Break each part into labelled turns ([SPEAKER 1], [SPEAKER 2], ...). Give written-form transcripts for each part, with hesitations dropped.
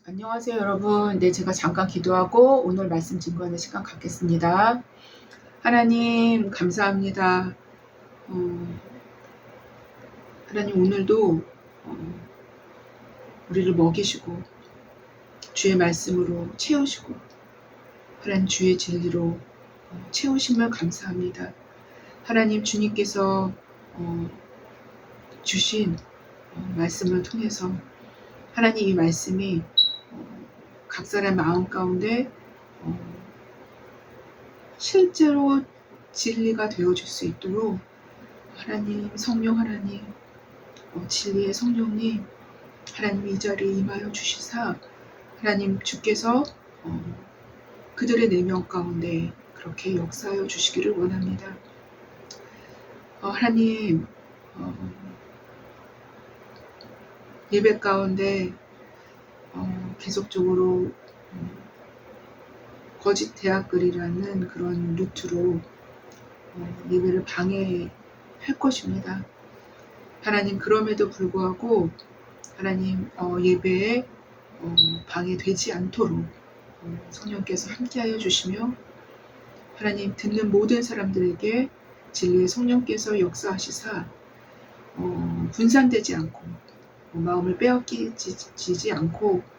[SPEAKER 1] 안녕하세요, 여러분. 네, 제가 잠깐 기도하고 오늘 말씀 증거하는 시간 갖겠습니다. 하나님, 감사합니다. 하나님, 오늘도 우리를 먹이시고 주의 말씀으로 채우시고 하나님 주의 진리로 채우심을 감사합니다. 하나님, 주님께서 주신 말씀을 통해서 하나님 이 말씀이 각 사람 마음 가운데 실제로 진리가 되어줄 수 있도록 하나님, 성령 하나님, 진리의 성령님, 하나님 이 자리에 임하여 주시사 하나님 주께서 그들의 내면 가운데 그렇게 역사하여 주시기를 원합니다. 하나님, 예배 가운데 계속적으로 거짓 대학글이라는 그런 루트로 예배를 방해할 것입니다. 하나님, 그럼에도 불구하고 하나님 예배에 방해되지 않도록 성령께서 함께하여 주시며 하나님 듣는 모든 사람들에게 진리의 성령께서 역사하시사 분산되지 않고 마음을 빼앗기지 않고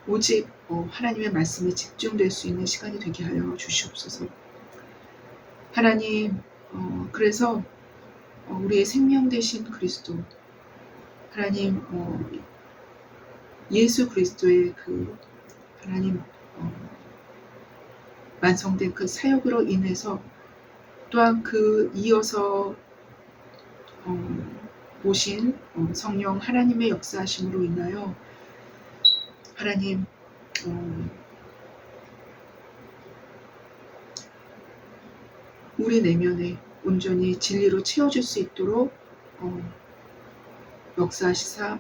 [SPEAKER 1] 오직 하나님의 말씀에 집중될 수 있는 시간이 되게 하여 주시옵소서. 하나님, 그래서 우리의 생명 되신 그리스도 하나님, 예수 그리스도의 그 하나님 완성된 그 사역으로 인해서 또한 그 이어서 오신 성령 하나님의 역사하심으로 인하여 하나님 우리 내면에 온전히 진리로 채워줄 수 있도록 역사하시사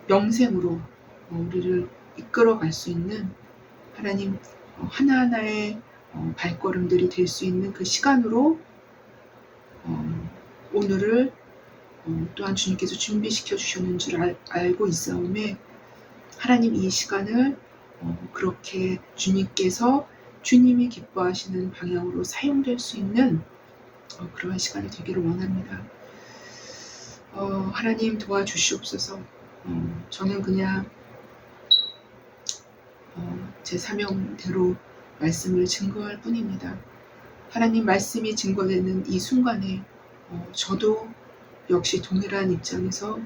[SPEAKER 1] 영생으로 우리를 이끌어갈 수 있는 하나님 하나하나의 발걸음들이 될 수 있는 그 시간으로 오늘을 또한 주님께서 준비시켜 주셨는 줄 알고 있사오매 하나님 이 시간을 그렇게 주님께서 주님이 기뻐하시는 방향으로 사용될 수 있는 그러한 시간이 되기를 원합니다. 하나님 도와주시옵소서. 저는 그냥 제 사명대로 말씀을 증거할 뿐입니다. 하나님 말씀이 증거되는 이 순간에 저도 역시 동일한 입장에서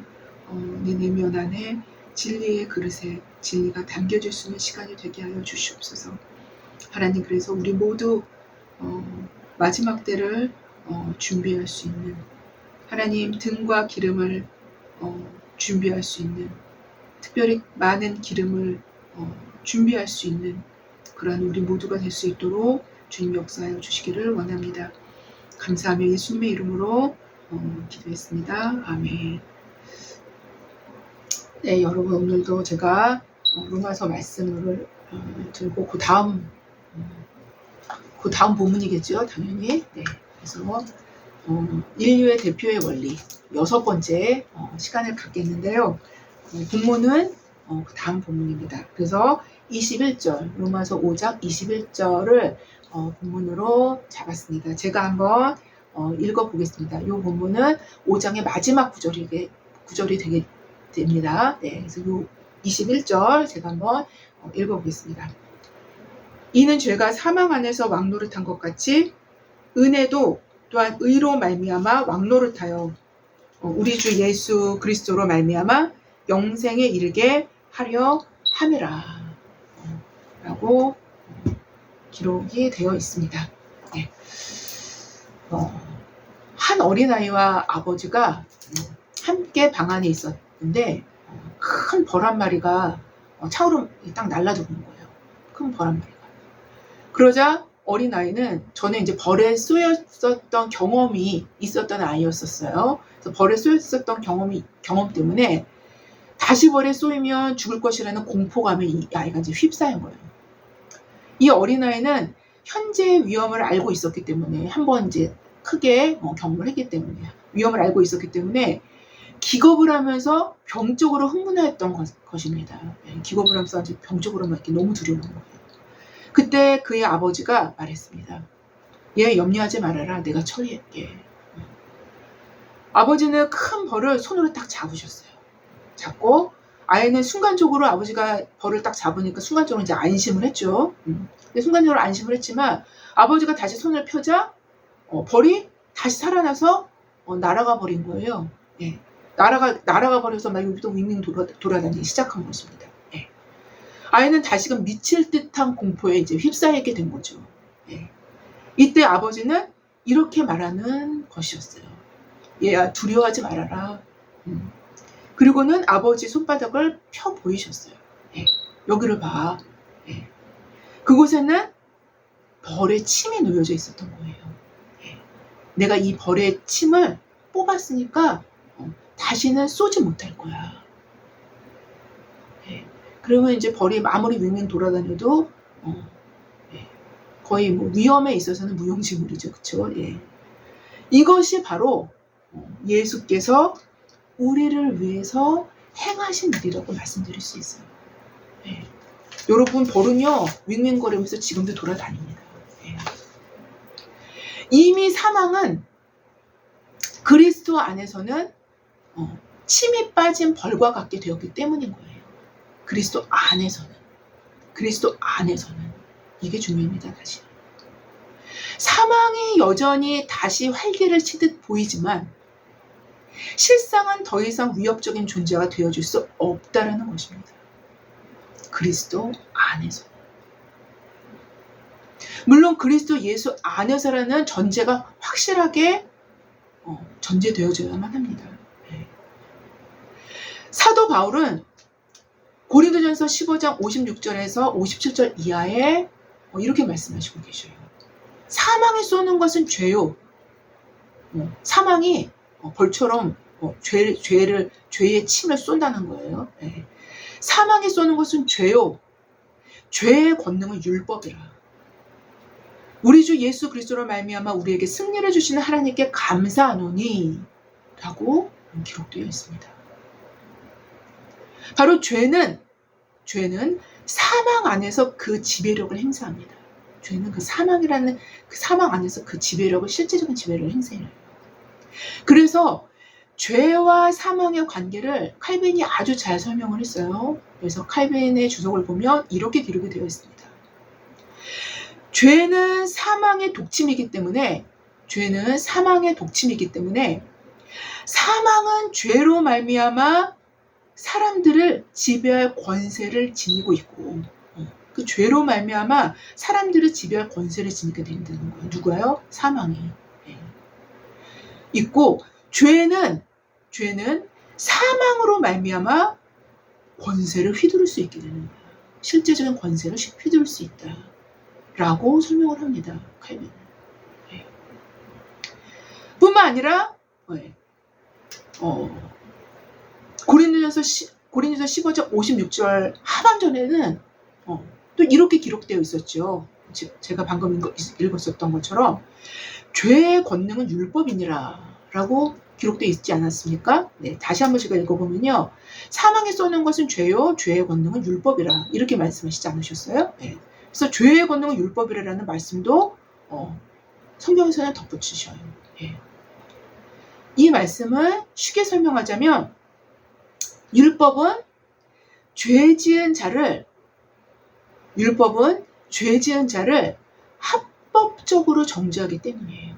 [SPEAKER 1] 내 내면 안에 진리의 그릇에 진리가 담겨질 수 있는 시간이 되게 하여 주시옵소서. 하나님, 그래서 우리 모두 마지막 때를 준비할 수 있는 하나님 등과 기름을 준비할 수 있는 특별히 많은 기름을 준비할 수 있는 그러한 우리 모두가 될 수 있도록 주님 역사하여 주시기를 원합니다. 감사하며 예수님의 이름으로 기도했습니다. 아멘. 네, 여러분, 오늘도 제가 로마서 말씀을 들고 그 다음 본문이겠죠, 당연히. 네, 그래서 인류의 대표의 원리 6번째 시간을 갖겠는데요. 본문은 그 다음 본문입니다. 그래서 21절, 로마서 5장 21절을 본문으로 잡았습니다. 제가 한번 읽어보겠습니다. 이 본문은 5장의 마지막 구절이 되게 됩니다. 네, 그래서 이 21절 제가 한번 읽어보겠습니다. 이는 죄가 사망 안에서 왕노릇한 것 같이 은혜도 또한 의로 말미암아 왕노릇하여 우리 주 예수 그리스도로 말미암아 영생에 이르게 하려 함이라 라고 기록이 되어 있습니다. 네. 한 어린아이와 아버지가 함께 방 안에 있었는데 큰 벌 한 마리가 차오름 딱 날라들어온 거예요. 큰 벌 한 마리가. 그러자 어린아이는 전에 이제 벌에 쏘였었던 경험이 있었던 아이였었어요. 그래서 벌에 쏘였었던 경험 때문에 다시 벌에 쏘이면 죽을 것이라는 공포감에 이 아이가 이제 휩싸인 거예요. 이 어린아이는 현재의 위험을 알고 있었기 때문에 한번 이제 크게 경험을 했기 때문에 위험을 알고 있었기 때문에 기겁을 하면서 병적으로 흥분했던 것입니다. 기겁을 하면서 아주 병적으로 막 이렇게 너무 두려운 거예요. 그때 그의 아버지가 말했습니다. 얘 염려하지 말아라. 내가 처리할게. 아버지는 큰 벌을 손으로 딱 잡으셨어요. 잡고 아이는 순간적으로 아버지가 벌을 딱 잡으니까 순간적으로 이제 안심을 했죠. 근데 순간적으로 안심을 했지만 아버지가 다시 손을 펴자 벌이 다시 살아나서 날아가 버린 거예요. 예. 날아가 버려서 막 여기도 윙윙 돌아다니기 시작한 것입니다. 예. 아이는 다시금 미칠 듯한 공포에 이제 휩싸이게 된 거죠. 예. 이때 아버지는 이렇게 말하는 것이었어요. 얘야 두려워하지 말아라. 그리고는 아버지 손바닥을 펴 보이셨어요. 예. 여기를 봐. 예. 그곳에는 벌의 침이 놓여져 있었던 거예요. 예. 내가 이 벌의 침을 뽑았으니까 다시는 쏘지 못할 거야. 예. 그러면 이제 벌이 아무리 윙윙 돌아다녀도 예. 거의 뭐 위험에 있어서는 무용지물이죠. 그쵸? 예. 이것이 바로 예수께서 우리를 위해서 행하신 일이라고 말씀드릴 수 있어요. 예. 여러분 벌은요 윙윙거리면서 지금도 돌아다닙니다. 예. 이미 사망은 그리스도 안에서는 침이 빠진 벌과 같게 되었기 때문인 거예요. 그리스도 안에서는 이게 중요합니다. 다시 사망이 여전히 다시 활개를 치듯 보이지만 실상은 더 이상 위협적인 존재가 되어줄 수 없다라는 것입니다. 그리스도 안에서. 물론 그리스도 예수 안에서라는 전제가 확실하게 전제되어져야만 합니다. 네. 사도 바울은 고린도전서 15장 56절에서 57절 이하에 이렇게 말씀하시고 계셔요. 사망이 쏘는 것은 죄요. 사망이 벌처럼 죄의 침을 쏜다는 거예요. 네. 사망이 쏘는 것은 죄요. 죄의 권능은 율법이라. 우리 주 예수 그리스도로 말미암아 우리에게 승리를 주시는 하나님께 감사하노니 라고 기록되어 있습니다. 바로 죄는 사망 안에서 그 지배력을 행사합니다. 죄는 그 사망이라는 그 사망 안에서 그 지배력을 실제적인 지배력을 행사해요. 그래서 죄와 사망의 관계를 칼빈이 아주 잘 설명을 했어요. 그래서 칼빈의 주석을 보면 이렇게 기록이 되어 있습니다. 죄는 사망의 독침이기 때문에 사망은 죄로 말미암아 사람들을 지배할 권세를 지니고 있고 그 죄로 말미암아 사람들을 지배할 권세를 지니게 된다는 거예요. 누가요? 사망이 있고 죄는 사망으로 말미암아 권세를 휘두를 수 있게 되는 거예요. 실제적인 권세를 휘두를 수 있다. 라고 설명을 합니다. 칼빈은. 네. 뿐만 아니라 고린도전서 15장 56절 하반절에는 또 이렇게 기록되어 있었죠. 제가 방금 읽었었던 것처럼 죄의 권능은 율법이니라 라고 기록되어 있지 않았습니까? 네, 다시 한번 제가 읽어보면요. 사망에 쏘는 것은 죄요. 죄의 권능은 율법이라 이렇게 말씀하시지 않으셨어요? 네. 그래서 죄의 권능은 율법이라는 말씀도 성경에서는 덧붙이셔요. 예. 이 말씀을 쉽게 설명하자면 율법은 죄 지은 자를 합법적으로 정죄하기 때문이에요.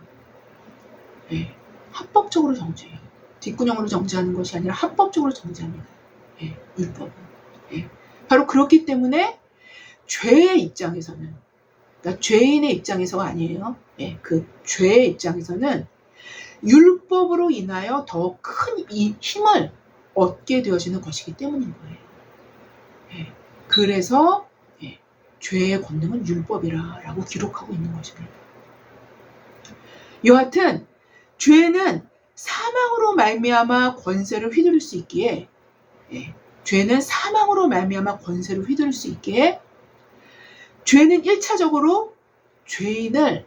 [SPEAKER 1] 예. 합법적으로 정죄해요. 뒷구녕으로 정죄하는 것이 아니라 합법적으로 정죄합니다. 예. 율법은. 예. 바로 그렇기 때문에 죄의 입장에서는, 그러니까 죄인의 입장에서가 아니에요. 예, 그 죄의 입장에서는 율법으로 인하여 더 큰 힘을 얻게 되어지는 것이기 때문인 거예요. 예, 그래서 죄의 권능은 율법이라고 기록하고 있는 것입니다. 여하튼 죄는 사망으로 말미암아 권세를 휘두를 수 있기에 죄는 1차적으로 죄인을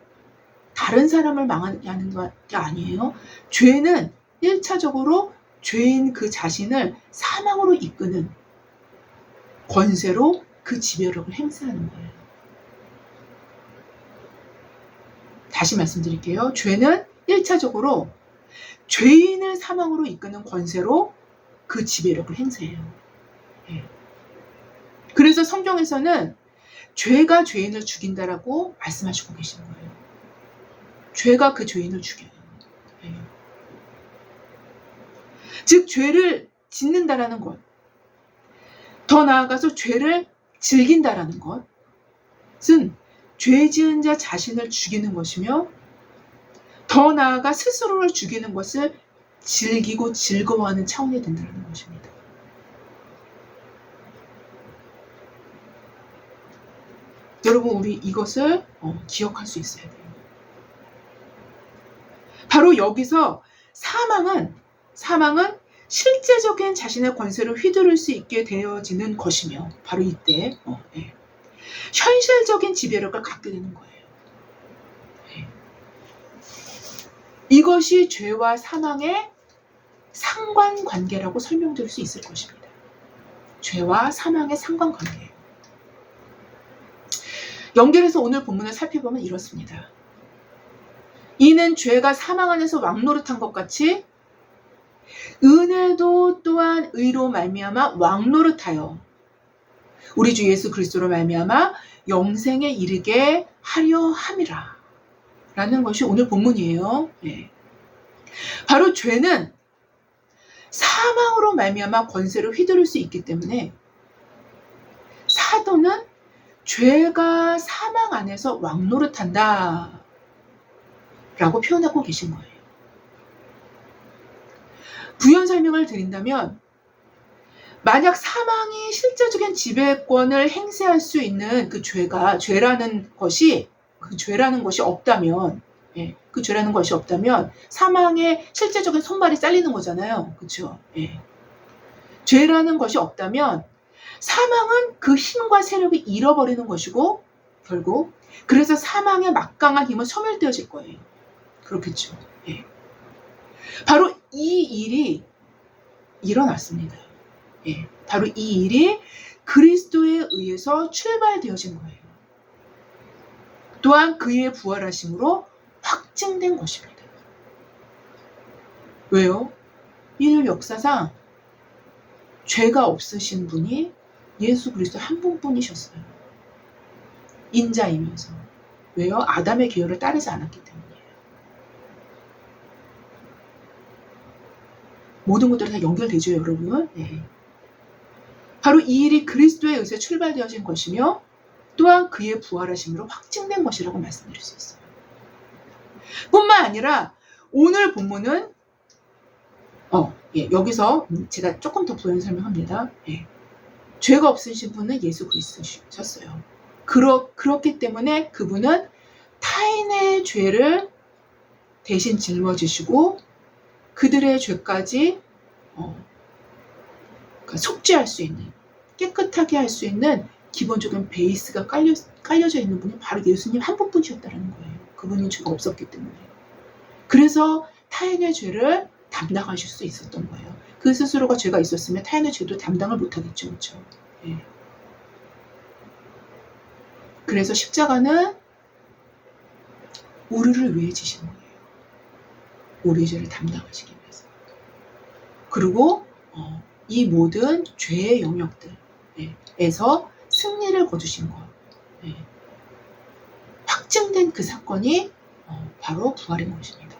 [SPEAKER 1] 다른 사람을 망하게 하는 게 아니에요. 죄는 1차적으로 죄인 그 자신을 사망으로 이끄는 권세로 그 지배력을 행사하는 거예요. 다시 말씀드릴게요. 죄는 1차적으로 죄인을 사망으로 이끄는 권세로 그 지배력을 행사해요. 예. 그래서 성경에서는 죄가 죄인을 죽인다라고 말씀하시고 계신 거예요. 죄가 그 죄인을 죽여요. 예. 즉 죄를 짓는다라는 것, 더 나아가서 죄를 즐긴다라는 것은 죄 지은 자 자신을 죽이는 것이며, 더 나아가 스스로를 죽이는 것을 즐기고 즐거워하는 차원이 된다는 것입니다. 여러분, 우리 이것을 기억할 수 있어야 돼요. 바로 여기서 사망은 실제적인 자신의 권세를 휘두를 수 있게 되어지는 것이며, 바로 이때 현실적인 지배력을 갖게 되는 거예요. 이것이 죄와 사망의 상관관계라고 설명드릴 수 있을 것입니다. 죄와 사망의 상관관계. 연결해서 오늘 본문을 살펴보면 이렇습니다. 이는 죄가 사망 안에서 왕노릇한 것 같이 은혜도 또한 의로 말미암아 왕노릇하여 우리 주 예수 그리스도로 말미암아 영생에 이르게 하려 함이라 라는 것이 오늘 본문이에요. 네. 바로 죄는 사망으로 말미암아 권세를 휘두를 수 있기 때문에 사도는 죄가 사망 안에서 왕노릇한다 라고 표현하고 계신 거예요. 부연 설명을 드린다면, 만약 사망이 실제적인 지배권을 행사할 수 있는 그 죄라는 것이 없다면, 그 죄라는 것이 없다면 사망의 실제적인 손발이 잘리는 거잖아요. 그렇죠? 죄라는 것이 없다면 사망은 그 힘과 세력이 잃어버리는 것이고, 결국 그래서 사망의 막강한 힘은 소멸되어질 거예요. 그렇겠죠. 바로 이 일이 일어났습니다. 바로 이 일이 그리스도에 의해서 출발되어진 거예요. 또한 그의 부활하심으로 확증된 것입니다. 왜요? 인류 역사상 죄가 없으신 분이 예수 그리스도 한 분뿐이셨어요. 인자이면서. 왜요? 아담의 계율을 따르지 않았기 때문이에요. 모든 것들이 다 연결되죠, 여러분. 바로 이 일이 그리스도에 의해서 출발되어진 것이며, 또한 그의 부활하심으로 확증된 것이라고 말씀드릴 수 있어요. 뿐만 아니라 오늘 본문은 여기서 제가 조금 더 부연 설명합니다. 죄가 없으신 분은 예수 그리스도셨어요. 그렇기 때문에 그분은 타인의 죄를 대신 짊어지시고 그들의 죄까지 속죄할 수 있는, 깨끗하게 할 수 있는 기본적인 베이스가 깔려져 있는 분이 바로 예수님 한 분뿐이셨다는 거예요. 그분은 죄가 없었기 때문에. 그래서 타인의 죄를 담당하실 수 있었던 거예요. 그 스스로가 죄가 있었으면 타인의 죄도 담당을 못하겠죠. 그렇죠? 그래서 십자가는 우리를 위해 지신 거예요. 우리의 죄를 담당하시기 위해서. 그리고 이 모든 죄의 영역들에서 승리를 거두신 것. 확증된 그 사건이 바로 부활인 것입니다.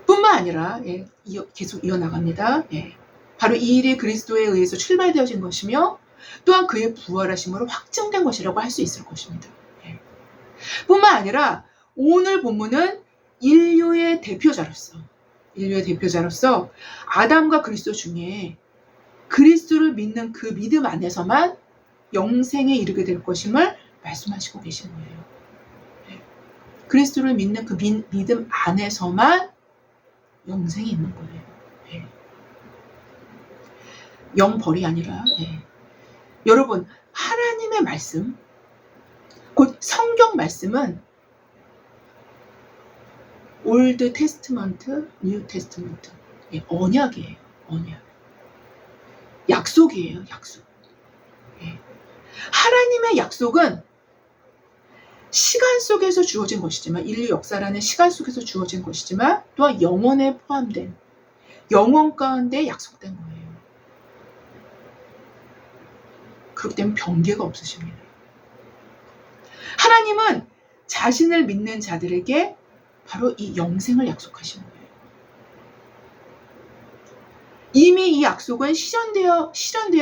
[SPEAKER 1] 뿐만 아니라 계속 이어나갑니다. 바로 이 일이 그리스도에 의해서 출발되어진 것이며, 또한 그의 부활하심으로 확증된 것이라고 할 수 있을 것입니다. 뿐만 아니라 오늘 본문은 인류의 대표자로서 아담과 그리스도 중에 그리스도를 믿는 그 믿음 안에서만 영생에 이르게 될 것임을 말씀하시고 계신 거예요. 그리스도를 믿는 그 믿음 안에서만 영생이 있는 거예요. 영벌이 아니라. 여러분, 하나님의 말씀, 곧 성경 말씀은 올드 테스트먼트, 뉴 테스트먼트. 예, 언약이에요. 언약. 약속이에요. 약속. 예. 하나님의 약속은 시간 속에서 주어진 것이지만, 인류 역사라는 시간 속에서 주어진 것이지만, 또한 영원에 포함된, 영원 가운데 약속된 거예요. 그렇기 때문에 변개가 없으십니다. 하나님은 자신을 믿는 자들에게 바로 이 영생을 약속하시는 거예요. 이미 이 약속은 실현되어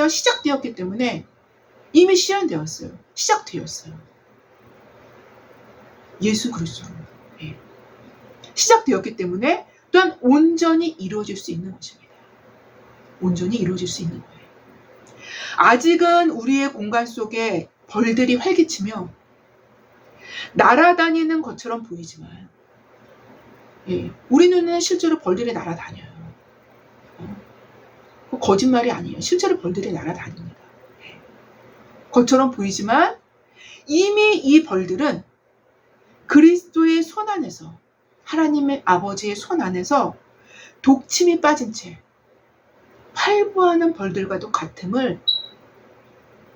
[SPEAKER 1] 시작되었기 때문에 이미 실현되었어요. 시작되었어요. 예수 그리스도로. 예. 시작되었기 때문에 또한 온전히 이루어질 수 있는 것입니다. 온전히 이루어질 수 있는 거예요. 아직은 우리의 공간 속에 벌들이 활기치며 날아다니는 것처럼 보이지만, 예, 우리 눈에는 실제로 벌들이 날아다녀요. 거짓말이 아니에요. 실제로 벌들이 날아다닙니다. 예. 것처럼 보이지만 이미 이 벌들은 그리스도의 손 안에서, 하나님의 아버지의 손 안에서 독침이 빠진 채 활보하는 벌들과도 같음을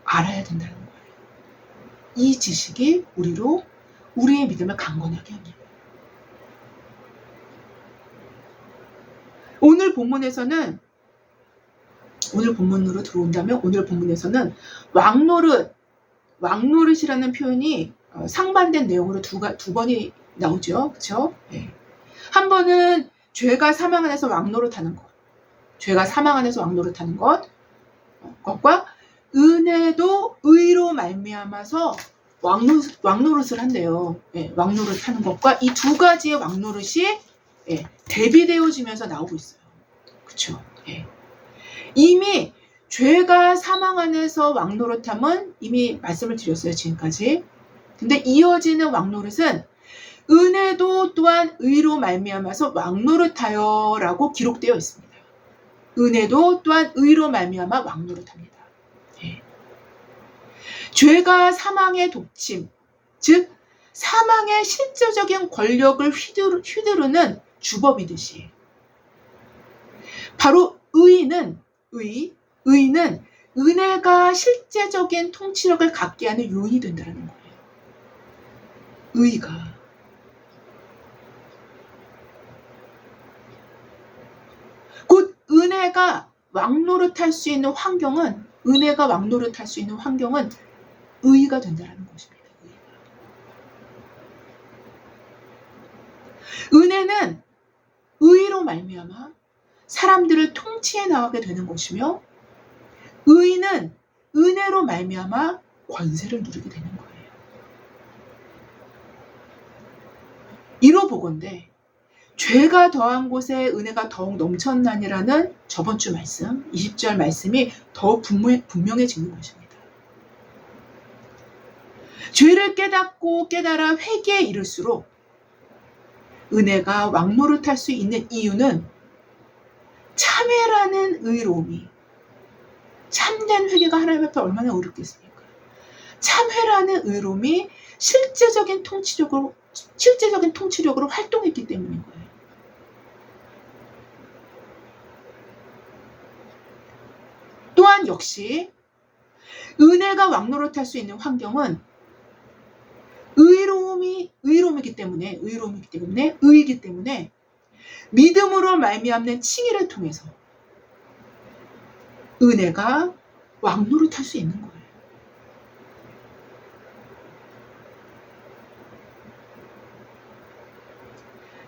[SPEAKER 1] 알아야 된다는 거예요. 이 지식이 우리의 믿음을 강건하게 합니다. 오늘 본문으로 들어온다면, 오늘 본문에서는 왕노릇이라는 표현이 상반된 내용으로 두 번이 나오죠. 그렇죠? 네. 한 번은 죄가 사망 안에서 왕노릇하는 것, 것과 은혜도 의로 말미암아서 왕노릇을 한대요. 예, 왕노릇하는 것과 이 두 가지의 왕노릇이, 예, 대비되어지면서 나오고 있어요. 그렇죠? 예. 이미 죄가 사망 안에서 왕노릇함은 이미 말씀을 드렸어요. 지금까지. 근데 이어지는 왕노릇은 은혜도 또한 의로 말미암아서 왕노릇하여라고 기록되어 있습니다. 은혜도 또한 의로 말미암아 왕노릇합니다. 예. 죄가 사망의 독침, 즉 사망의 실제적인 권력을 휘두르는 주범이듯이, 바로 의인은 은혜가 실제적인 통치력을 갖게 하는 요인이 된다는 거예요. 의가. 곧 은혜가 왕노릇할 수 있는 환경은 의가 된다는 것입니다. 은혜는 의로 말미암아 사람들을 통치해 나가게 되는 것이며, 의인은 은혜로 말미암아 권세를 누리게 되는 거예요. 이로보건대 죄가 더한 곳에 은혜가 더욱 넘쳤나니라는 저번 주 말씀, 20절 말씀이 더욱 분명해지는 것입니다. 죄를 깨달아 회개에 이를수록 은혜가 왕노릇할 수 있는 이유는 참회라는 의로움이, 참된 회개가 하나님 앞에 얼마나 어렵겠습니까? 참회라는 의로움이 실제적인 통치력으로 활동했기 때문인 거예요. 또한 역시 은혜가 왕노릇할 수 있는 환경은 의이기 때문에 믿음으로 말미암는 칭의를 통해서 은혜가 왕노릇할 수 있는 거예요.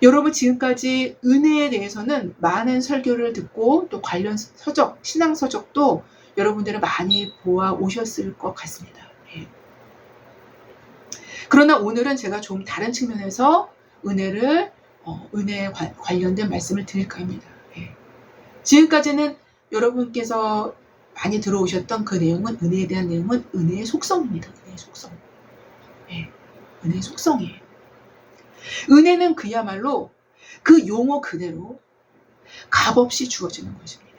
[SPEAKER 1] 여러분, 지금까지 은혜에 대해서는 많은 설교를 듣고 또 관련 서적, 신앙 서적도 여러분들은 많이 보아 오셨을 것 같습니다. 예. 그러나 오늘은 제가 좀 다른 측면에서 은혜에 관련된 말씀을 드릴까 합니다. 예. 지금까지는 여러분께서 많이 들어오셨던 그 내용은, 은혜에 대한 내용은 은혜의 속성입니다. 은혜의 속성. 예. 은혜의 속성이에요. 은혜는 그야말로 그 용어 그대로 값없이 주어지는 것입니다.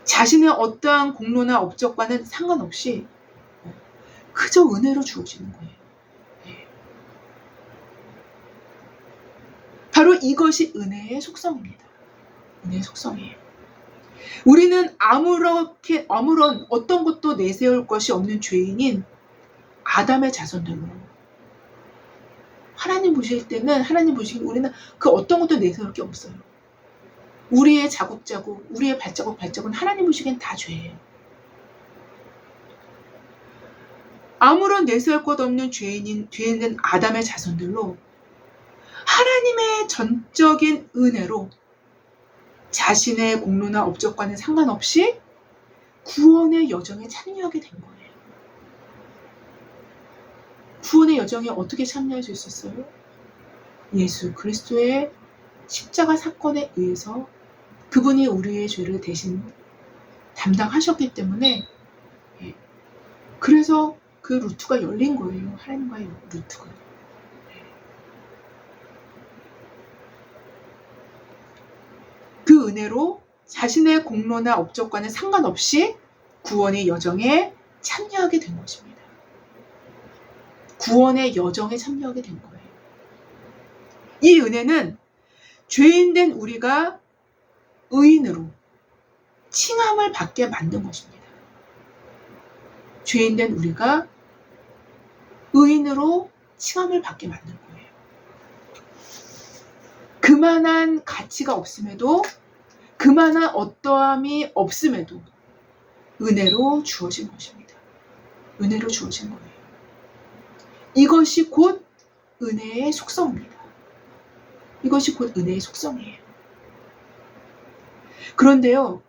[SPEAKER 1] 자신의 어떠한 공로나 업적과는 상관없이 그저 은혜로 주어지는 거예요. 네. 바로 이것이 은혜의 속성입니다. 은혜의 속성이에요. 우리는 아무런 어떤 것도 내세울 것이 없는 죄인인 아담의 자손들로 하나님 보시기에 우리는 그 어떤 것도 내세울 게 없어요. 우리의 자국자국, 우리의 발자국은 하나님 보시기엔 다 죄예요. 아무런 내세울 것 없는 죄인인 아담의 자손들로 하나님의 전적인 은혜로 자신의 공로나 업적과는 상관없이 구원의 여정에 참여하게 된 거예요. 구원의 여정에 어떻게 참여할 수 있었어요? 예수 그리스도의 십자가 사건에 의해서 그분이 우리의 죄를 대신 담당하셨기 때문에, 그래서 그 루트가 열린 거예요. 하나님과의 루트가. 그 은혜로 자신의 공로나 업적과는 상관없이 구원의 여정에 참여하게 된 것입니다. 구원의 여정에 참여하게 된 거예요. 이 은혜는 죄인된 우리가 의인으로 칭함을 받게 만든 것입니다. 죄인된 우리가 의인으로 칭함을 받게 만든 거예요. 그만한 가치가 없음에도, 그만한 어떠함이 없음에도 은혜로 주어진 것입니다. 은혜로 주어진 거예요. 이것이 곧 은혜의 속성입니다. 이것이 곧 은혜의 속성이에요. 그런데요,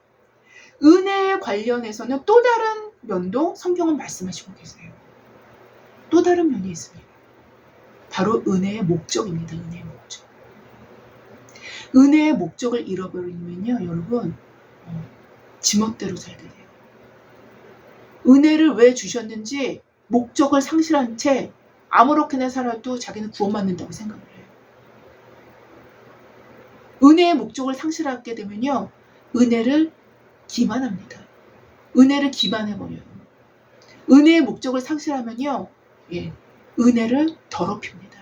[SPEAKER 1] 은혜에 관련해서는 또 다른 면도 성경은 말씀하시고 계세요. 또 다른 면이 있습니다. 바로 은혜의 목적입니다. 은혜의 목적. 은혜의 목적을 잃어버리면요, 여러분, 지멋대로 살게 돼요. 은혜를 왜 주셨는지 목적을 상실한 채 아무렇게나 살아도 자기는 구원받는다고 생각을 해요. 은혜의 목적을 상실하게 되면요, 은혜를 기만합니다. 은혜를 기만해버려요. 은혜의 목적을 상실하면요, 은혜를 더럽힙니다.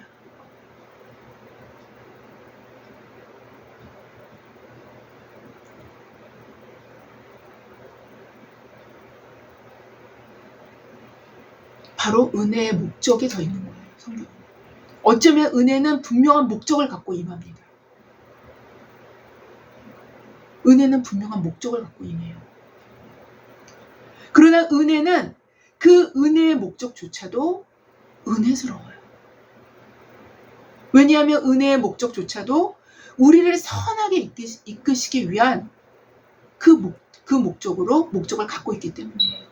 [SPEAKER 1] 바로 은혜의 목적이 더 있는 거예요. 성경은. 어쩌면 은혜는 분명한 목적을 갖고 임합니다. 은혜는 분명한 목적을 갖고 임해요. 그러나 은혜는 그 은혜의 목적조차도 은혜스러워요. 왜냐하면 은혜의 목적조차도 우리를 선하게 이끄시기 위한 그 목적을 갖고 있기 때문이에요.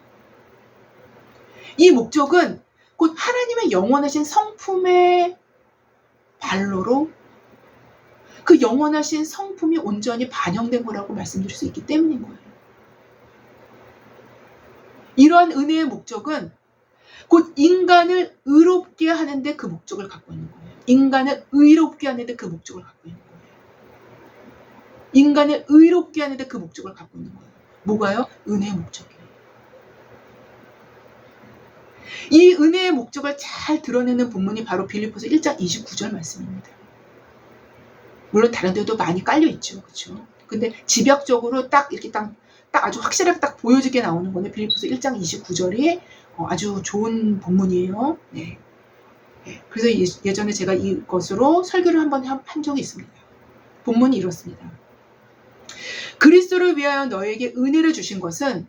[SPEAKER 1] 이 목적은 곧 하나님의 영원하신 성품의 발로로 그 영원하신 성품이 온전히 반영된 거라고 말씀드릴 수 있기 때문인 거예요. 이러한 은혜의 목적은 곧 인간을 의롭게 하는데 그 목적을 갖고 있는 거예요. 인간을 의롭게 하는데 그 목적을 갖고 있는 거예요. 인간을 의롭게 하는데 그 목적을 갖고 있는 거예요. 뭐가요? 은혜의 목적이에요. 이 은혜의 목적을 잘 드러내는 본문이 바로 빌립보서 1장 29절 말씀입니다. 물론 다른 데도 많이 깔려 있죠. 그렇죠? 근데 집약적으로 딱 이렇게 딱 아주 확실하게 딱 보여지게 나오는 거는 빌립보서 1장 29절이 아주 좋은 본문이에요. 네. 그래서 예전에 제가 이것으로 설교를 한번 한 적이 있습니다. 본문이 이렇습니다. 그리스도를 위하여 너에게 은혜를 주신 것은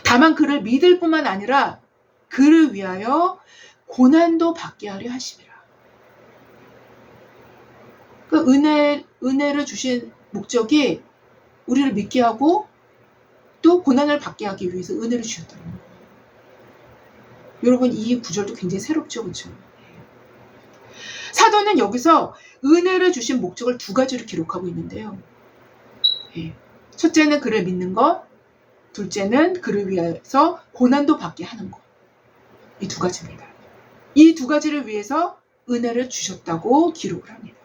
[SPEAKER 1] 다만 그를 믿을 뿐만 아니라 그를 위하여 고난도 받게 하려 하심이라. 그 은혜를 주신 목적이 우리를 믿게 하고 또 고난을 받게 하기 위해서 은혜를 주셨다는 거예요. 여러분, 이 구절도 굉장히 새롭죠, 그렇죠? 사도는 여기서 은혜를 주신 목적을 두 가지로 기록하고 있는데요. 첫째는 그를 믿는 것, 둘째는 그를 위해서 고난도 받게 하는 것. 이 두 가지입니다. 이 두 가지를 위해서 은혜를 주셨다고 기록을 합니다.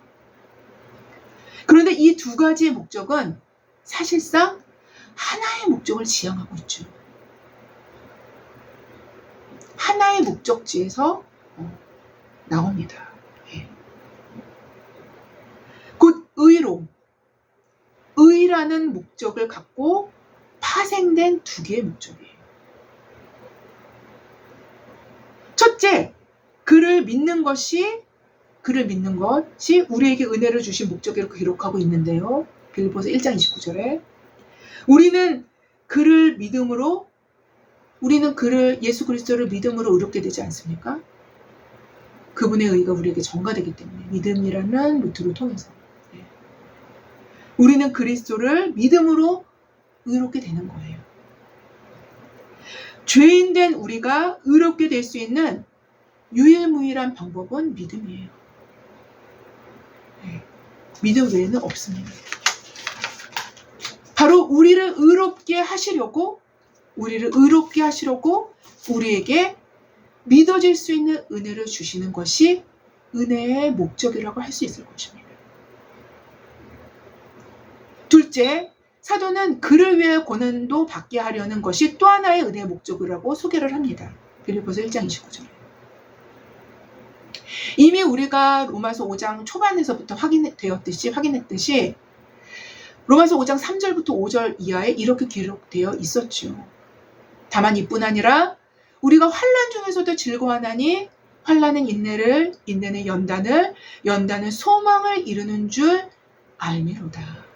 [SPEAKER 1] 그런데 이 두 가지의 목적은 사실상 하나의 목적을 지향하고 있죠. 하나의 목적지에서 나옵니다. 예. 곧 의로, 의라는 목적을 갖고 파생된 두 개의 목적이에요. 첫째, 그를 믿는 것이 우리에게 은혜를 주신 목적이라고 기록하고 있는데요. 빌립보서 1장 29절에 우리는 예수 그리스도를 믿음으로 의롭게 되지 않습니까? 그분의 의가 우리에게 전가되기 때문에 믿음이라는 루트를 통해서 우리는 그리스도를 믿음으로 의롭게 되는 거예요. 죄인된 우리가 의롭게 될 수 있는 유일무이한 방법은 믿음이에요. 믿음 외에는 없습니다. 바로 우리를 의롭게 하시려고 우리에게 믿어질 수 있는 은혜를 주시는 것이 은혜의 목적이라고 할 수 있을 것입니다. 둘째, 사도는 그를 위해 고난도 받게 하려는 것이 또 하나의 은혜의 목적이라고 소개를 합니다. 빌립보서 1장 29절에. 이미 우리가 로마서 5장 초반에서부터 확인했듯이 로마서 5장 3절부터 5절 이하에 이렇게 기록되어 있었죠. 다만 이뿐 아니라 우리가 환난 중에서도 즐거워하나니 환난은 인내를, 인내는 연단을, 연단은 소망을 이루는 줄 알미로다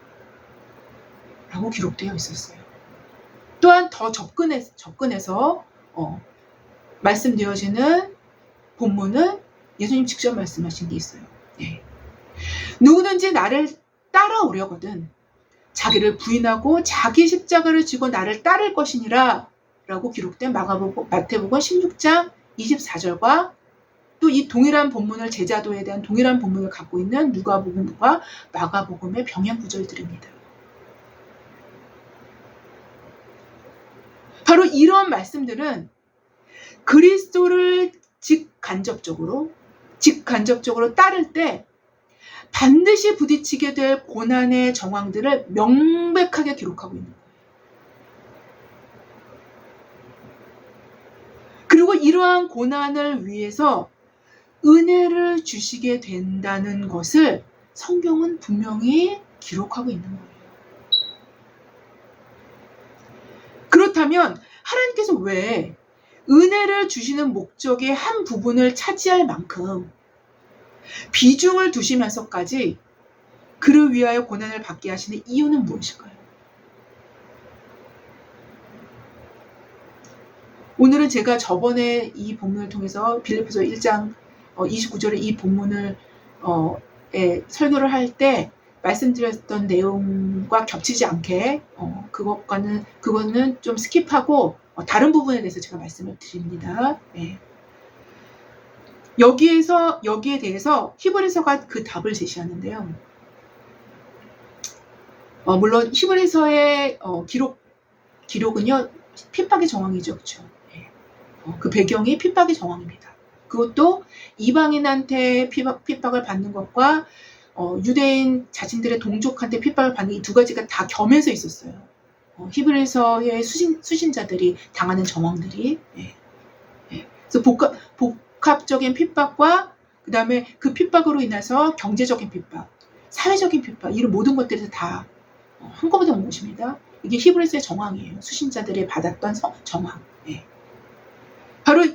[SPEAKER 1] 라고 기록되어 있었어요. 또한 더 접근해서 말씀되어지는 본문은 예수님 직접 말씀하신 게 있어요. 누구든지 나를 따라오려거든 자기를 부인하고 자기 십자가를 지고 나를 따를 것이니라 라고 기록된 마태복음 16장 24절과 또 이 동일한 본문을 제자도에 대한 동일한 본문을 갖고 있는 누가복음과 마가복음의 병행 구절들입니다. 바로 이런 말씀들은 그리스도를 직간접적으로 따를 때 반드시 부딪히게 될 고난의 정황들을 명백하게 기록하고 있는 거예요. 그리고 이러한 고난을 위해서 은혜를 주시게 된다는 것을 성경은 분명히 기록하고 있는 거예요. 그렇다면 하나님께서 왜 은혜를 주시는 목적의 한 부분을 차지할 만큼 비중을 두시면서까지 그를 위하여 고난을 받게 하시는 이유는 무엇일까요? 오늘은 제가 저번에 이 본문을 통해서 빌립보서 1장 29절의 이 본문을 설교를 할 때 말씀드렸던 내용과 겹치지 않게 그거는 좀 스킵하고 다른 부분에 대해서 제가 말씀을 드립니다. 여기에 대해서 히브리서가 그 답을 제시하는데요. 물론 히브리서의 기록은요 핍박의 정황이죠, 그렇죠? 그 배경이 핍박의 정황입니다. 그것도 이방인한테 핍박을 받는 것과 유대인 자신들의 동족한테 핍박을 받는 이 두 가지가 다 겸해서 있었어요. 히브리서의 수신자들이 당하는 정황들이. 그래서 복합적인 핍박과 그 다음에 그 핍박으로 인해서 경제적인 핍박, 사회적인 핍박 이런 모든 것들이 다 한꺼번에 온 것입니다. 이게 히브리서의 정황이에요. 수신자들이 받았던 정황. 바로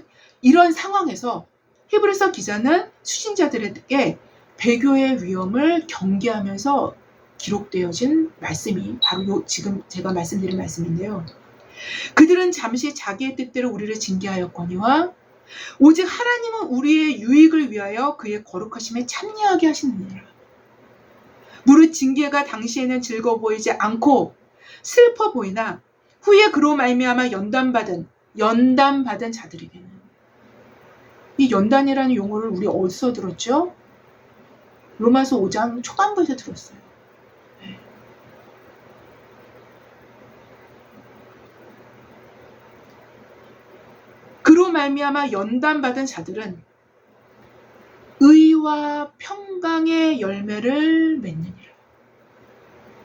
[SPEAKER 1] 이런 상황에서 히브리서 기자는 수신자들에게 배교의 위험을 경계하면서 기록되어진 말씀이 바로 지금 제가 말씀드린 말씀인데요. 그들은 잠시 자기의 뜻대로 우리를 징계하였거니와 오직 하나님은 우리의 유익을 위하여 그의 거룩하심에 참여하게 하시느니라. 무릇 징계가 당시에는 즐거워 보이지 않고 슬퍼 보이나 후에 그로 말미암아 연단받은 자들에게는 이 연단이라는 용어를 우리 어디서 들었죠? 로마서 5장 초반부에서 들었어요. 그로 말미암아 연단받은 자들은 의와 평강의 열매를 맺느니라.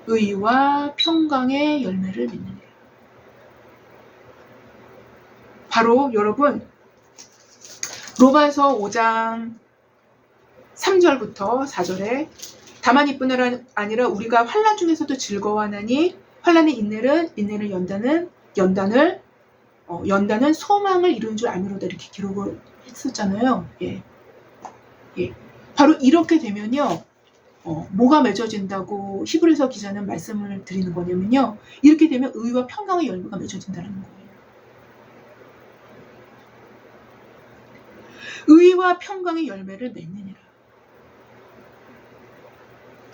[SPEAKER 1] 의와 평강의 열매를 맺느니라. 바로 여러분 로마서 5장 3절부터 4절에 다만 이뿐 아니라 우리가 환난 중에서도 즐거워하나니 환난의 인내를 연단은 소망을 이루는 줄 알미로다 이렇게 기록을 했었잖아요. 예. 바로 이렇게 되면요. 뭐가 맺어진다고 히브리서 기자는 말씀을 드리는 거냐면요. 이렇게 되면 의와 평강의 열매가 맺어진다는 거예요. 의와 평강의 열매를 맺느니라.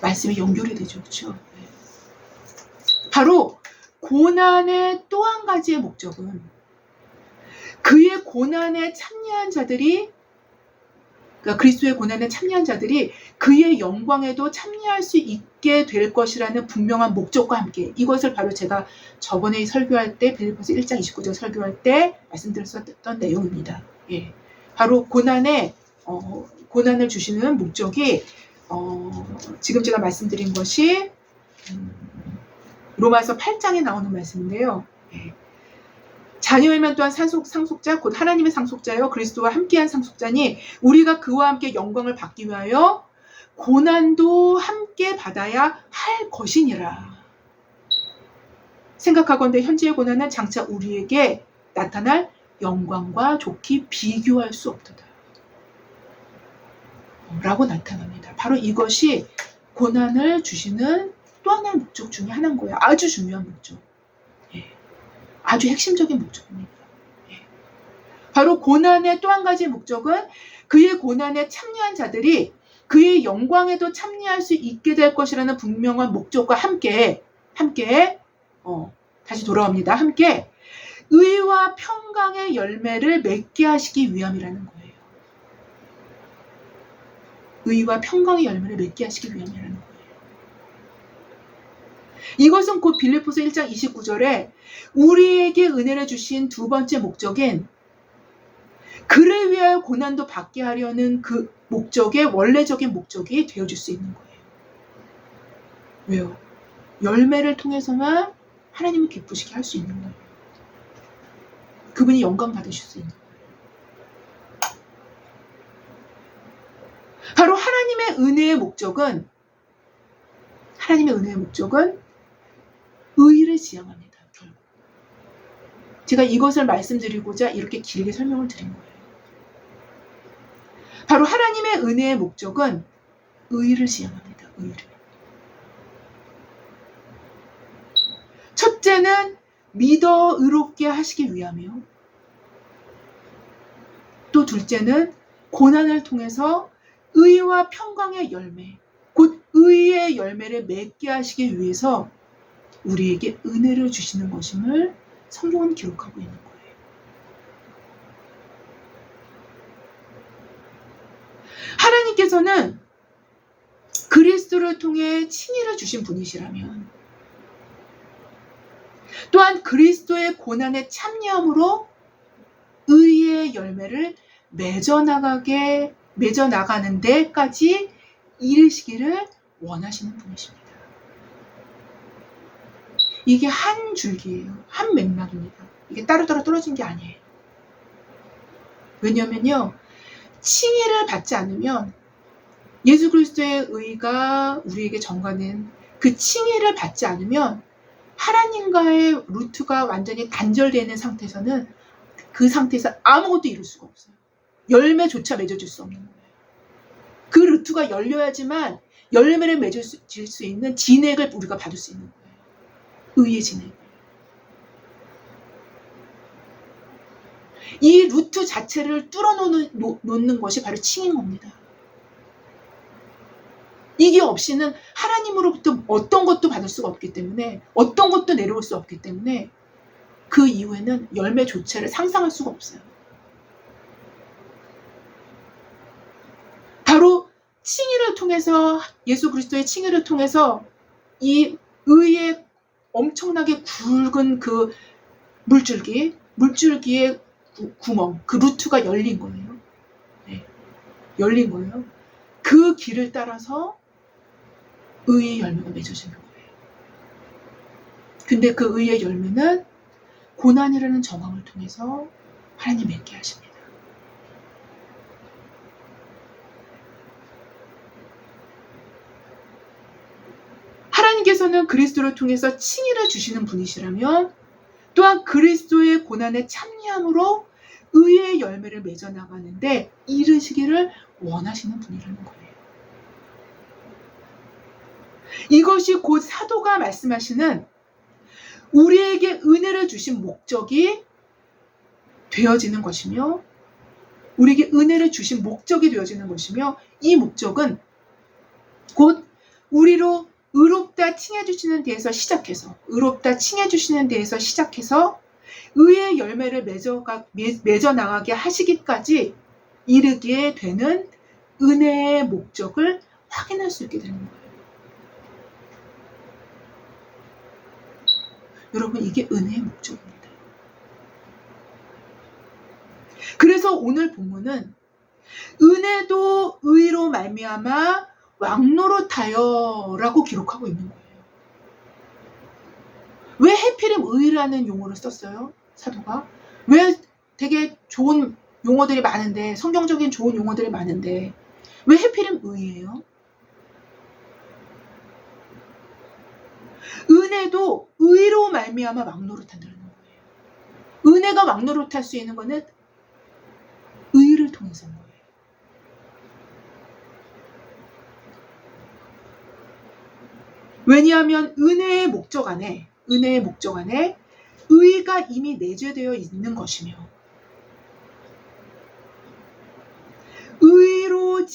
[SPEAKER 1] 말씀이 연결이 되죠. 그렇죠? 바로 고난의 또 한 가지의 목적은 그의 고난에 참여한 자들이 그러니까 그리스도의 고난에 참여한 자들이 그의 영광에도 참여할 수 있게 될 것이라는 분명한 목적과 함께 이것을 바로 제가 저번에 설교할 때 빌립보서 1장 29절 설교할 때 말씀드렸었던 내용입니다. 예. 바로 고난을 주시는 목적이 지금 제가 말씀드린 것이 로마서 8장에 나오는 말씀인데요. 예. 자녀이면 또한 상속자 곧 하나님의 상속자여 그리스도와 함께한 상속자니 우리가 그와 함께 영광을 받기 위하여 고난도 함께 받아야 할 것이니라. 생각하건대 현재의 고난은 장차 우리에게 나타날 영광과 좋게 비교할 수 없도다 라고 나타납니다. 바로 이것이 고난을 주시는 또 하나의 목적 중에 하나인 거예요. 아주 중요한 목적. 아주 핵심적인 목적입니다. 바로 고난의 또 한 가지의 목적은 그의 고난에 참여한 자들이 그의 영광에도 참여할 수 있게 될 것이라는 분명한 목적과 함께 다시 돌아옵니다. 함께 의와 평강의 열매를 맺게 하시기 위함이라는 거예요. 의와 평강의 열매를 맺게 하시기 위함이라는 거예요. 이것은 곧 빌립보서 1장 29절에 우리에게 은혜를 주신 두 번째 목적인 그를 위하여 고난도 받게 하려는 그 목적의 원래적인 목적이 되어줄 수 있는 거예요. 왜요? 열매를 통해서만 하나님을 기쁘시게 할 수 있는 거예요. 그분이 영광 받으실 수 있는 거예요. 바로 하나님의 은혜의 목적은 의를 지향합니다. 결국. 제가 이것을 말씀드리고자 이렇게 길게 설명을 드린 거예요. 바로 하나님의 은혜의 목적은 의를 지향합니다. 의를. 첫째는 믿어 의롭게 하시기 위하며 또 둘째는 고난을 통해서 의와 평강의 열매 곧 의의 열매를 맺게 하시기 위해서 우리에게 은혜를 주시는 것임을 성경은 기록하고 있는 거예요. 하나님께서는 그리스도를 통해 칭의를 주신 분이시라면 또한 그리스도의 고난에 참여함으로 의의 열매를 맺어나가는 데까지 이르시기를 원하시는 분이십니다. 이게 한 줄기예요. 한 맥락입니다. 이게 따로따로 떨어진 게 아니에요. 왜냐면요. 칭의를 받지 않으면 예수 그리스도의 의가 우리에게 전가된 그 칭의를 받지 않으면 하나님과의 루트가 완전히 단절되는 상태에서는 그 상태에서 아무것도 이룰 수가 없어요. 열매조차 맺어줄 수 없는 거예요. 그 루트가 열려야지만 열매를 맺을 수 있는 진액을 우리가 받을 수 있는 거예요. 의의 진액. 이 루트 자체를 뚫어놓는 것이 바로 칭인 겁니다. 이게 없이는 하나님으로부터 어떤 것도 받을 수가 없기 때문에 어떤 것도 내려올 수 없기 때문에 그 이후에는 열매 조차를 상상할 수가 없어요. 바로 칭의를 통해서 예수 그리스도의 칭의를 통해서 이 의의 엄청나게 굵은 그 물줄기의 구멍, 그 루트가 열린 거예요. 네, 열린 거예요. 그 길을 따라서 의의 열매가 맺어지는 거예요. 근데 그 의의 열매는 고난이라는 정황을 통해서 하나님 맺게 하십니다. 하나님께서는 그리스도를 통해서 칭의를 주시는 분이시라면 또한 그리스도의 고난에 참여함으로 의의 열매를 맺어 나가는데 이르시기를 원하시는 분이라는 거예요. 이것이 곧 사도가 말씀하시는 우리에게 은혜를 주신 목적이 되어지는 것이며, 우리에게 은혜를 주신 목적이 되어지는 것이며, 이 목적은 곧 우리로 의롭다 칭해 주시는 데에서 시작해서 의의 열매를 맺어 나가게 하시기까지 이르게 되는 은혜의 목적을 확인할 수 있게 되는 거예요. 여러분, 이게 은혜의 목적입니다. 그래서 오늘 본문은 은혜도 의로 말미암아 왕노릇하여 라고 기록하고 있는 거예요. 왜 해필임 의라는 용어를 썼어요? 사도가? 왜 되게 좋은 용어들이 많은데, 성경적인 좋은 용어들이 많은데 왜 해필임 의예요? 은혜도 의로 말미암아 왕노릇한다는 거예요. 은혜가 왕노릇할 수 있는 거는 의를 통해서인 거예요. 왜냐하면 은혜의 목적 안에 의가 이미 내재되어 있는 것이며, 의로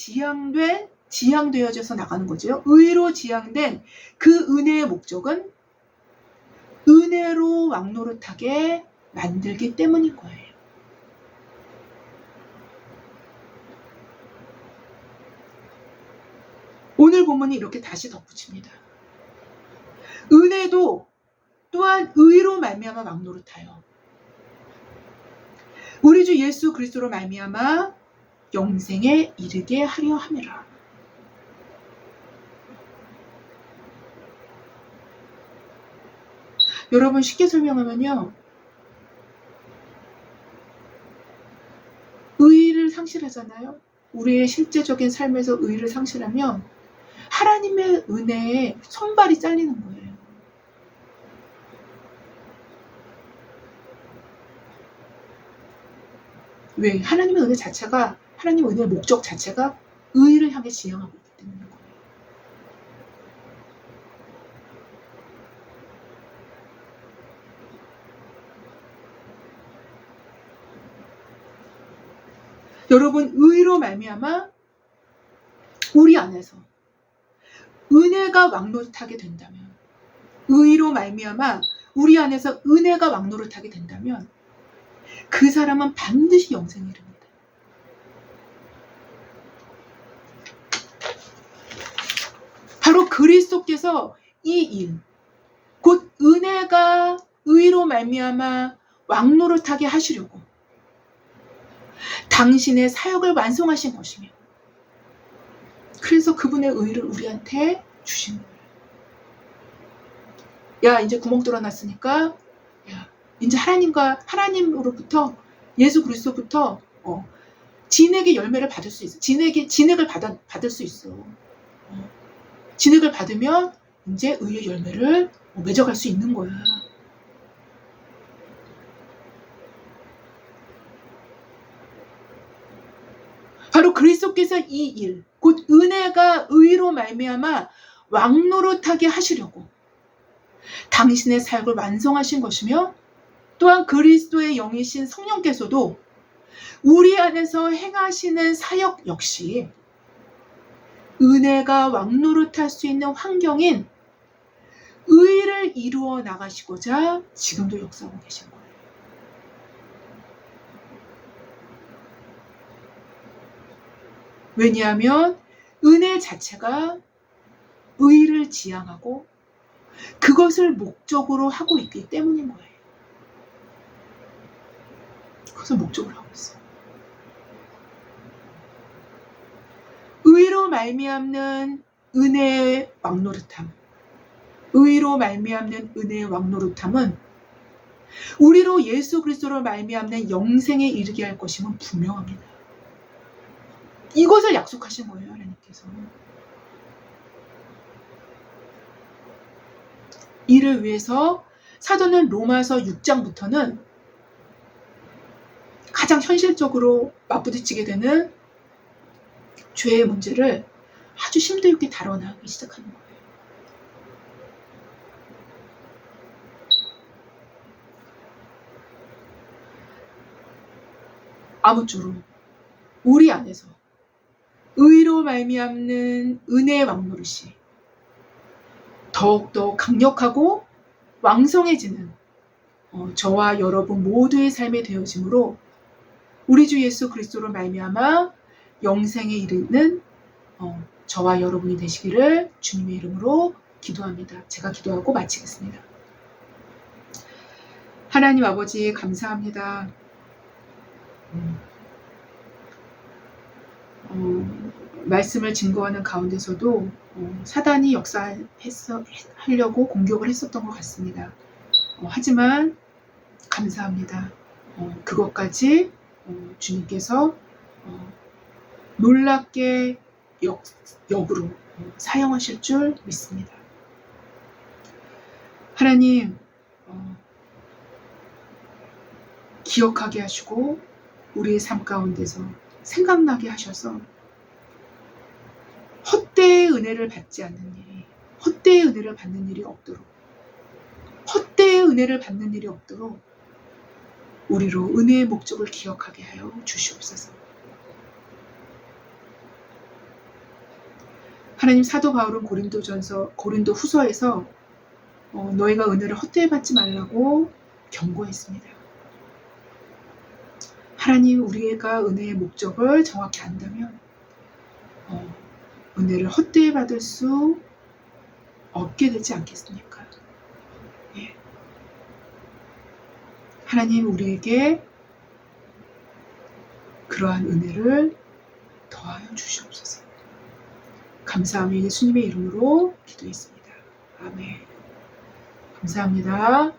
[SPEAKER 1] 지향되어져서 나가는 거죠. 의로 지향된 그 은혜의 목적은 은혜로 왕노릇하게 만들기 때문인 거예요. 오늘 본문이 이렇게 다시 덧붙입니다. 은혜도 또한 의로 말미암아 왕노릇하여 우리 주 예수 그리스도로 말미암아 영생에 이르게 하려 함이라. 여러분, 쉽게 설명하면요, 의의를 상실하잖아요. 우리의 실제적인 삶에서 의의를 상실하면 하나님의 은혜에 손발이 잘리는 거예요. 왜? 하나님의 은혜 자체가, 하나님의 은혜의 목적 자체가 의의를 향해 지향하고 있기 때문인 거예요. 여러분, 의로 말미암아 우리 안에서 은혜가 왕노릇하게 된다면, 의로 말미암아 우리 안에서 은혜가 왕노릇하게 된다면 그 사람은 반드시 영생에 이릅니다. 바로 그리스도께서 이 일, 곧 은혜가 의로 말미암아 왕노릇하게 하시려고 당신의 사역을 완성하신 것이며, 그래서 그분의 의를 우리한테 주신 거예요. 야, 이제 구멍 뚫어놨으니까, 야, 이제 하나님으로부터, 예수 그리스도부터 진액의 열매를 받을 수 있어. 진액을 받을 수 있어. 진액을 받으면 이제 의의 열매를 맺어갈 수 있는 거야. 바로 그리스도께서 이 일, 곧 은혜가 의로 말미암아 왕노릇하게 하시려고 당신의 사역을 완성하신 것이며, 또한 그리스도의 영이신 성령께서도 우리 안에서 행하시는 사역 역시 은혜가 왕노릇할 수 있는 환경인 의를 이루어 나가시고자 지금도 역사하고 계신 거예요. 왜냐하면 은혜 자체가 의를 지향하고 그것을 목적으로 하고 있기 때문인 거예요. 그것을 목적으로 하고 있어요. 의로 말미암는 은혜의 왕노릇함, 의로 말미암는 은혜의 왕노릇함은 우리로 예수 그리스도로 말미암는 영생에 이르게 할 것임은 분명합니다. 이것을 약속하신 거예요, 하나님께서. 이를 위해서 사도는 로마서 6장부터는 가장 현실적으로 맞부딪히게 되는 죄의 문제를 아주 심도 있게 다뤄나가기 시작하는 거예요. 아무쪼록 우리 안에서 의로 말미암는 은혜의 왕노릇이 더욱더 강력하고 왕성해지는 저와 여러분 모두의 삶이 되어지므로 우리 주 예수 그리스도로 말미암아 영생에 이르는 저와 여러분이 되시기를 주님의 이름으로 기도합니다. 제가 기도하고 마치겠습니다. 하나님 아버지 감사합니다. 말씀을 증거하는 가운데서도 사단이 역사하려고 공격을 했었던 것 같습니다. 하지만 감사합니다. 그것까지 주님께서 놀랍게 역으로 사용하실 줄 믿습니다. 하나님 기억하게 하시고 우리의 삶 가운데서 생각나게 하셔서 헛되이 은혜를 받지 않는 일이, 헛되이 은혜를 받는 일이 없도록, 헛되이 은혜를 받는 일이 없도록 우리로 은혜의 목적을 기억하게 하여 주시옵소서. 하나님, 사도 바울은 고린도 후서에서 너희가 은혜를 헛되이 받지 말라고 경고했습니다. 하나님, 우리가 은혜의 목적을 정확히 안다면 은혜를 헛되이 받을 수 없게 되지 않겠습니까? 예. 하나님, 우리에게 그러한 은혜를 더하여 주시옵소서. 감사하며 예수님의 이름으로 기도했습니다. 아멘. 감사합니다.